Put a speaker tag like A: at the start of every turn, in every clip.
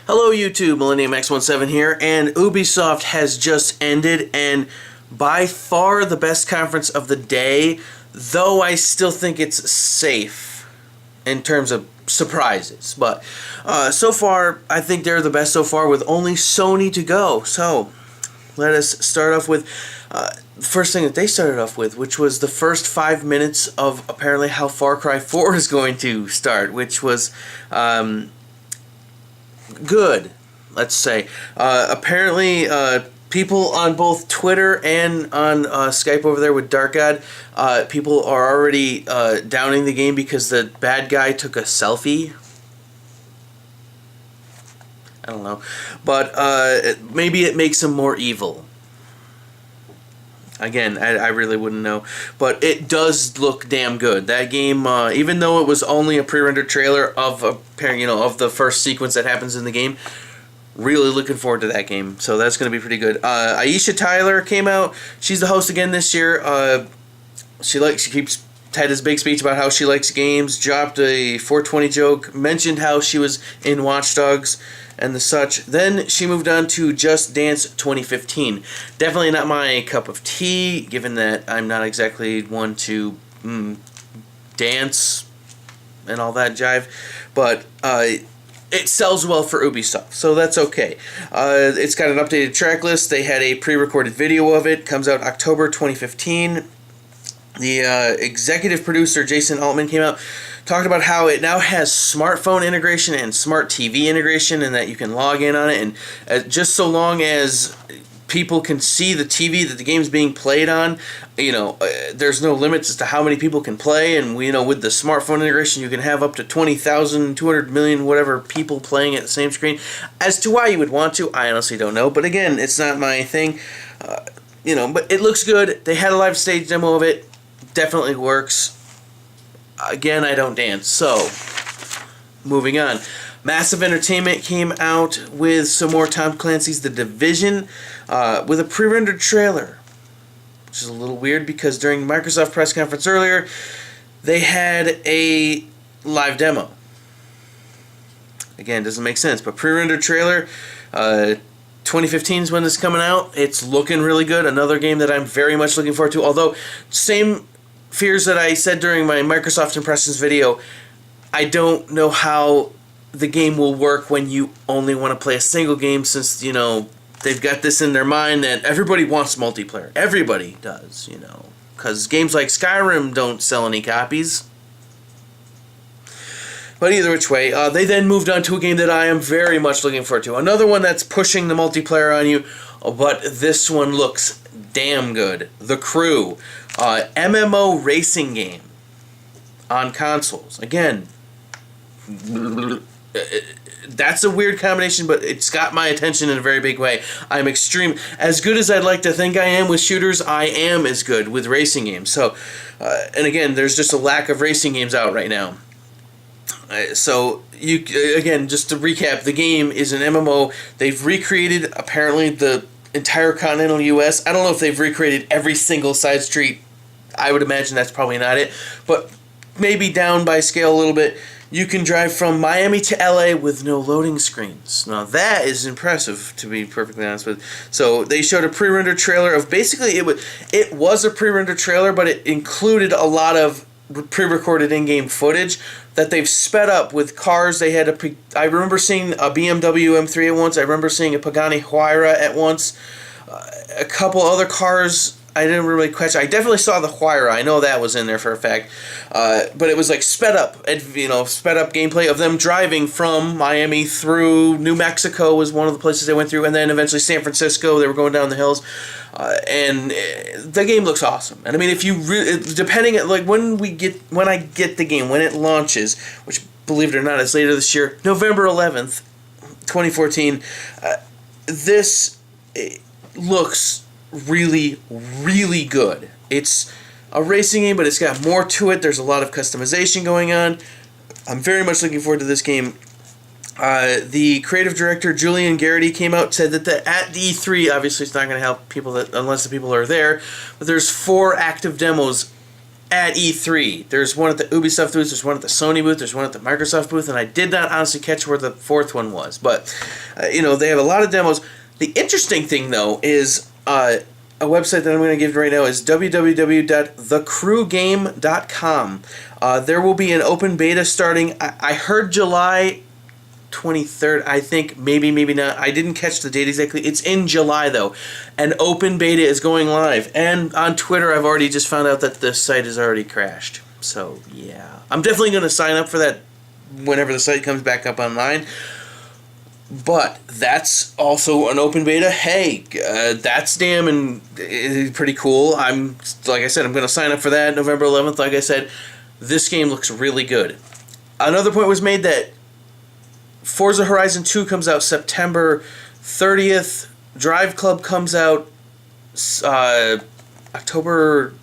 A: Hello YouTube, Millennium X17 here, and Ubisoft has just ended, and by far the best conference of the day, though I still think it's safe in terms of surprises. But so far, I think they're the best so far with only Sony to go. So let us start off with the first thing that they started off with, which was the first 5 minutes of apparently how Far Cry 4 is going to start, which was good, let's say. Apparently, people on both Twitter and on Skype over there with Dark God, people are already downing the game because the bad guy took a selfie. I don't know. But maybe it makes him more evil. Again, I really wouldn't know. But it does look damn good. That game, even though it was only a pre-rendered trailer of of the first sequence that happens in the game, really looking forward to that game. So that's going to be pretty good. Aisha Tyler came out. She's the host again this year. She had this big speech about how she likes games, dropped a 420 joke, mentioned how she was in Watch Dogs and the such. Then she moved on to Just Dance 2015. Definitely not my cup of tea, given that I'm not exactly one to dance and all that jive. But it sells well for Ubisoft, so that's okay. It's got an updated track list. They had a pre-recorded video of it. Comes out October 2015. The executive producer, Jason Altman, came out, talked about how it now has smartphone integration and smart TV integration, and that you can log in on it, and just so long as people can see the TV that the game's being played on, there's no limits as to how many people can play, and with the smartphone integration, you can have up to 20,000, 200 million, whatever people playing at the same screen. As to why you would want to, I honestly don't know, but again, it's not my thing, but it looks good. They had a live stage demo of it. Definitely works. Again, I don't dance. So, moving on. Massive Entertainment came out with some more Tom Clancy's The Division with a pre-rendered trailer, which is a little weird because during the Microsoft press conference earlier, they had a live demo. Again, doesn't make sense, but pre-rendered trailer, 2015 is when this is coming out. It's looking really good. Another game that I'm very much looking forward to, although same fears that I said during my Microsoft Impressions video. I don't know how the game will work when you only want to play a single game, since, they've got this in their mind that everybody wants multiplayer. Everybody does, because games like Skyrim don't sell any copies. But either which way, they then moved on to a game that I am very much looking forward to. Another one that's pushing the multiplayer on you, but this one looks damn good. The Crew. MMO racing game on consoles. Again, that's a weird combination, but it's got my attention in a very big way. I'm as good as I'd like to think I am with shooters, I am as good with racing games. So, and again, there's just a lack of racing games out right now. So, again, just to recap, the game is an MMO. They've recreated, apparently, the entire continental U.S. I don't know if they've recreated every single side street. I would imagine that's probably not it. But maybe down by scale a little bit. You can drive from Miami to L.A. with no loading screens. Now, that is impressive, to be perfectly honest with you. So, they showed a pre-rendered trailer of basically, it was a pre-rendered trailer, but it included a lot of pre-recorded in-game footage that they've sped up with cars. They had I remember seeing a BMW M3 at once. I remember seeing a Pagani Huayra at once. A couple other cars I didn't really catch. I definitely saw the Huayra. I know that was in there for a fact. But it was like sped up gameplay of them driving from Miami through New Mexico was one of the places they went through, and then eventually San Francisco. They were going down the hills. And the game looks awesome. And I mean, if you depending at when I get the game, when it launches, which believe it or not is later this year, November 11th, 2014, this looks really, really good. It's a racing game, but it's got more to it. There's a lot of customization going on. I'm very much looking forward to this game. The creative director, Julian Garrity, came out and said that at the E3, obviously it's not going to help people unless the people are there, but there's 4 active demos at E3. There's one at the Ubisoft booth, there's one at the Sony booth, there's one at the Microsoft booth, and I did not honestly catch where the fourth one was. But, they have a lot of demos. The interesting thing, though, is a website that I'm going to give you right now is www.thecrewgame.com. There will be an open beta starting, I heard July 23rd, I think, maybe not. I didn't catch the date exactly. It's in July, though. An open beta is going live. And on Twitter, I've already just found out that the site has already crashed. So, yeah. I'm definitely going to sign up for that whenever the site comes back up online. But that's also an open beta. Hey, that's damn and pretty cool. Like I said, I'm going to sign up for that November 11th. Like I said, this game looks really good. Another point was made that Forza Horizon 2 comes out September 30th. Drive Club comes out October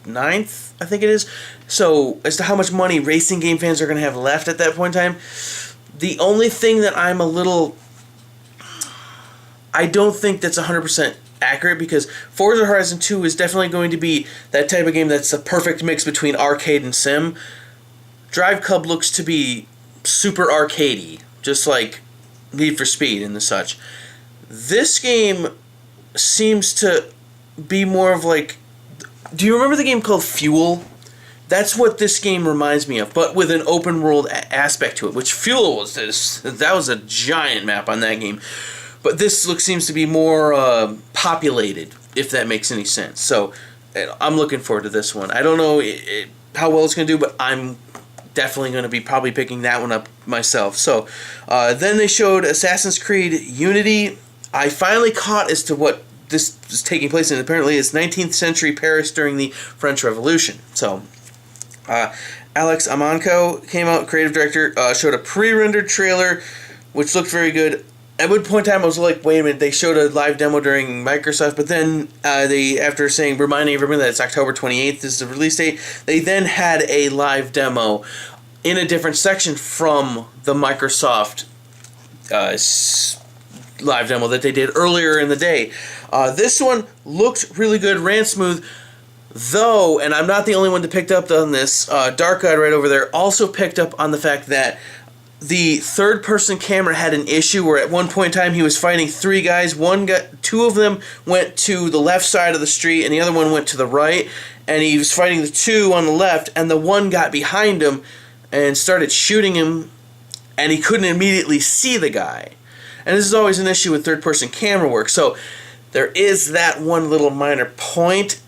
A: 9th, I think it is. So, as to how much money racing game fans are going to have left at that point in time, the only thing that I don't think that's 100% accurate, because Forza Horizon 2 is definitely going to be that type of game that's a perfect mix between arcade and sim. Drive Club looks to be super arcadey, just like Need for Speed and the such. This game seems to be more of like... Do you remember the game called Fuel? That's what this game reminds me of, but with an open world aspect to it, which Fuel was this. That was a giant map on that game. But this seems to be more populated, if that makes any sense. So I'm looking forward to this one. I don't know how well it's going to do, but I'm definitely going to be probably picking that one up myself. So then they showed Assassin's Creed Unity. I finally caught as to what this is taking place in. Apparently it's 19th century Paris during the French Revolution. So Alex Amanco came out, creative director, showed a pre-rendered trailer, which looked very good. At one point in time, I was like, wait a minute, they showed a live demo during Microsoft, but then after reminding everyone that it's October 28th is the release date, they then had a live demo in a different section from the Microsoft live demo that they did earlier in the day. This one looked really good, ran smooth, though, and I'm not the only one that picked up on this, Dark Eyed right over there also picked up on the fact that the third-person camera had an issue where at one point in time he was fighting three guys. Two of them went to the left side of the street and the other one went to the right, and he was fighting the two on the left, and the one got behind him and started shooting him, and he couldn't immediately see the guy. And this is always an issue with third-person camera work. So there is that one little minor point.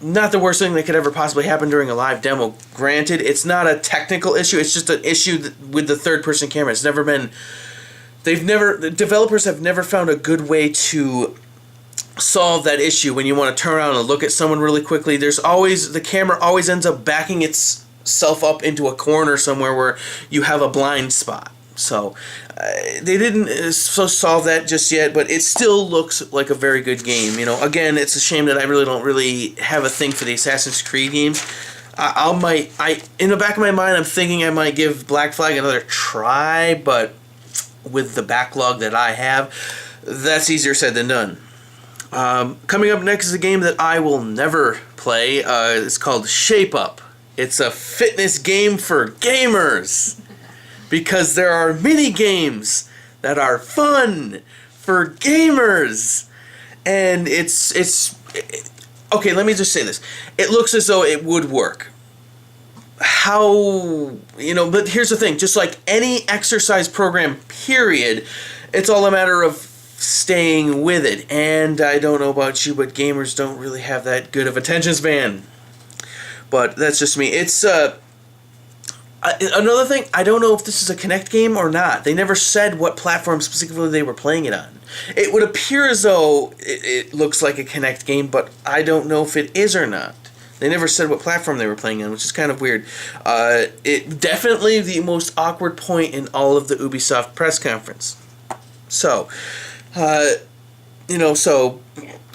A: Not the worst thing that could ever possibly happen during a live demo. Granted, it's not a technical issue. It's just an issue with the third-person camera. It's never been... The developers have never found a good way to solve that issue when you want to turn around and look at someone really quickly. The camera always ends up backing itself up into a corner somewhere where you have a blind spot. So they didn't solve that just yet, but it still looks like a very good game. Again, it's a shame that I don't really have a thing for the Assassin's Creed games. In the back of my mind, I'm thinking I might give Black Flag another try, but with the backlog that I have, that's easier said than done. Coming up next is a game that I will never play. It's called Shape Up. It's a fitness game for gamers, because there are mini games that are fun for gamers, and okay, let me just say this. It looks as though it would work. But here's the thing, just like any exercise program, period, it's all a matter of staying with it. And I don't know about you, but gamers don't really have that good of attention span. But that's just me. It's, another thing, I don't know if this is a Kinect game or not. They never said what platform specifically they were playing it on. It would appear as though it looks like a Kinect game, but I don't know if it is or not. They never said what platform they were playing on, which is kind of weird. It definitely the most awkward point in all of the Ubisoft press conference. So,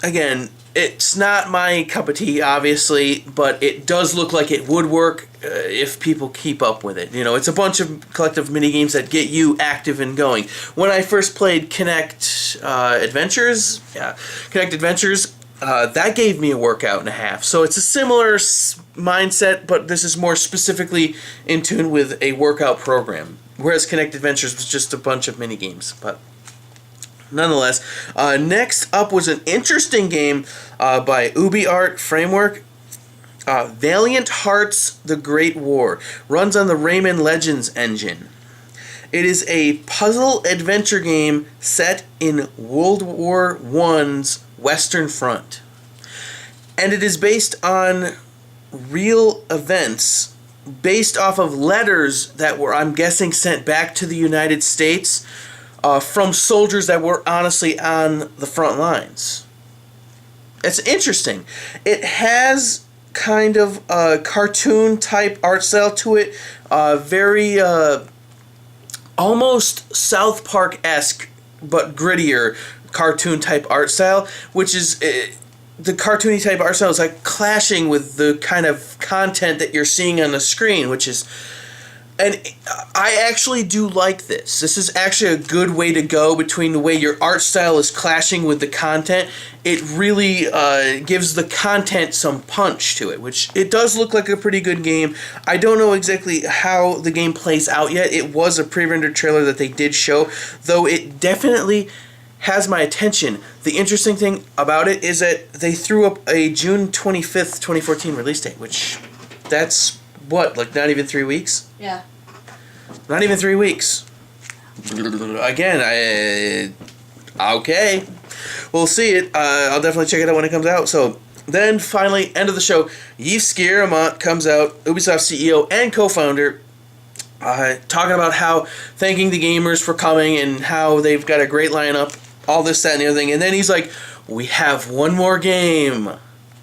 A: again, it's not my cup of tea, obviously, but it does look like it would work if people keep up with it. It's a bunch of collective mini-games that get you active and going. When I first played Kinect Adventures, that gave me a workout and a half. So it's a similar mindset, but this is more specifically in tune with a workout program. Whereas Kinect Adventures was just a bunch of mini games. But nonetheless, next up was an interesting game by Ubisoft Framework. Valiant Hearts: The Great War runs on the Rayman Legends engine. It is a puzzle adventure game set in World War I's Western Front. And it is based on real events, based off of letters that were, I'm guessing, sent back to the United States from soldiers that were honestly on the front lines. It's interesting. It has kind of a cartoon type art style to it, very almost South Park-esque but grittier cartoon type art style, which is the cartoony type art style is like clashing with the kind of content that you're seeing on the screen, which is, and I actually do like this. This is actually a good way to go between the way your art style is clashing with the content. It really gives the content some punch to it, which it does look like a pretty good game. I don't know exactly how the game plays out yet. It was a pre-rendered trailer that they did show, though it definitely has my attention. The interesting thing about it is that they threw up a June 25th, 2014 release date, which that's what, like not even 3 weeks?
B: Yeah.
A: Not even 3 weeks. Again, okay. We'll see it. I'll definitely check it out when it comes out. So then finally, end of the show, Yves Guillemot comes out, Ubisoft CEO and co-founder, talking about how thanking the gamers for coming and how they've got a great lineup, all this, that, and the other thing. And then he's like, we have one more game.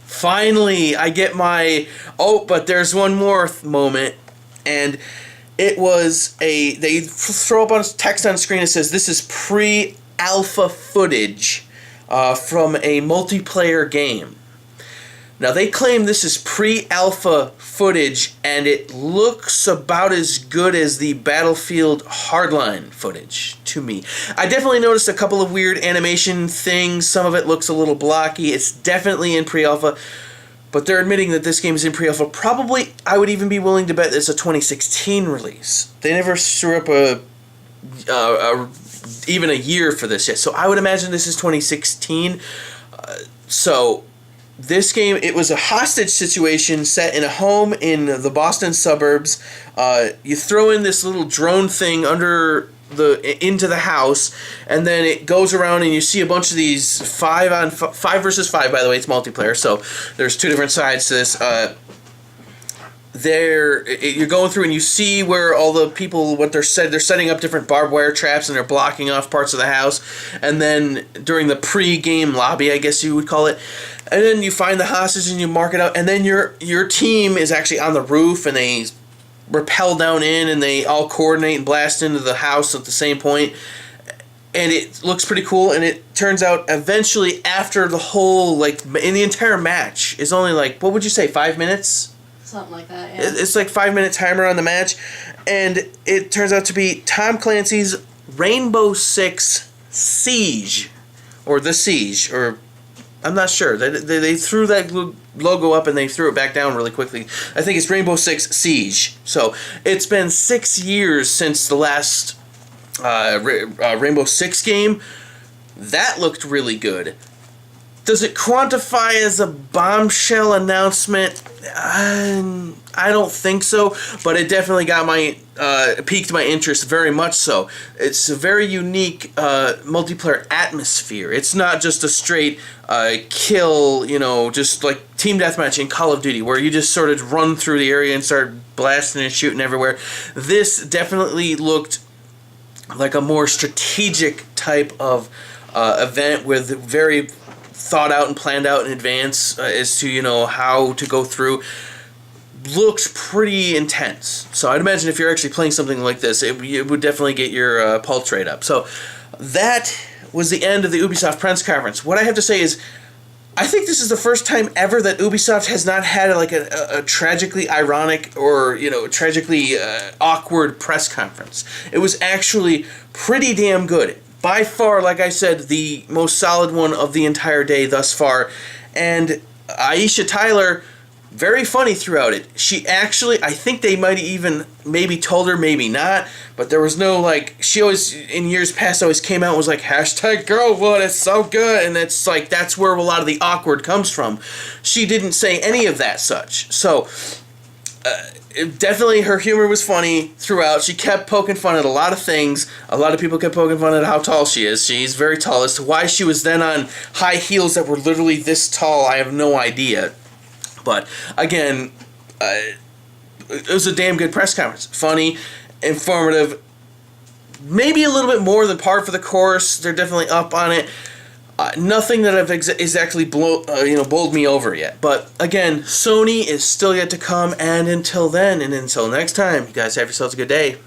A: Finally, I get my, oh, but there's one more moment. And it was they throw up on text on screen that says, this is pre-alpha footage from a multiplayer game. Now, they claim this is pre-alpha footage, and it looks about as good as the Battlefield Hardline footage to me. I definitely noticed a couple of weird animation things. Some of it looks a little blocky. It's definitely in pre-alpha, but they're admitting that this game is in pre-alpha. Probably, I would even be willing to bet it's a 2016 release. They never threw up even a year for this yet, so I would imagine this is 2016. This game, it was a hostage situation set in a home in the Boston suburbs. You throw in this little drone thing into the house, and then it goes around and you see a bunch of these 5 versus 5, by the way, it's multiplayer, so there's 2 different sides to this. You're going through and you see where all the people, they're setting up different barbed wire traps and they're blocking off parts of the house, and then during the pre-game lobby, I guess you would call it, and then you find the hostage and you mark it out, and then your team is actually on the roof and they rappel down in and they all coordinate and blast into the house at the same point, and it looks pretty cool. And it turns out eventually, after the whole, like, in the entire match is only like, what would you say, 5 minutes?
B: Something like that, yeah.
A: It's like 5-minute timer on the match, and it turns out to be Tom Clancy's Rainbow Six Siege, or The Siege, or I'm not sure. They threw that logo up and they threw it back down really quickly. I think it's Rainbow Six Siege. So it's been 6 years since the last Rainbow Six game. That looked really good. Does it quantify as a bombshell announcement? I don't think so, but it definitely got piqued my interest very much so. It's a very unique multiplayer atmosphere. It's not just a straight kill, just like team deathmatch in Call of Duty, where you just sort of run through the area and start blasting and shooting everywhere. This definitely looked like a more strategic type of event with very thought out and planned out in advance as to how to go through. Looks pretty intense. So I'd imagine if you're actually playing something like this, it would definitely get your pulse rate up. So that was the end of the Ubisoft press conference. What I have to say is, I think this is the first time ever that Ubisoft has not had like a tragically ironic or tragically awkward press conference. It was actually pretty damn good. By far, like I said, the most solid one of the entire day thus far. And Aisha Tyler, very funny throughout it. She actually, I think they might even maybe told her, maybe not, but there was no, like, she always, in years past, always came out and was like, hashtag Girlwood, it's so good, and it's like, that's where a lot of the awkward comes from. She didn't say any of that such. So, definitely her humor was funny throughout. She kept poking fun at a lot of things. A lot of people kept poking fun at how tall she is. She's very tall. As to why she was then on high heels that were literally this tall, I have no idea. But again, it was a damn good press conference. Funny, informative, maybe a little bit more than par for the course. They're definitely up on it. Nothing that have exactly bowled me over yet. But again, Sony is still yet to come. And until then, and until next time, you guys have yourselves a good day.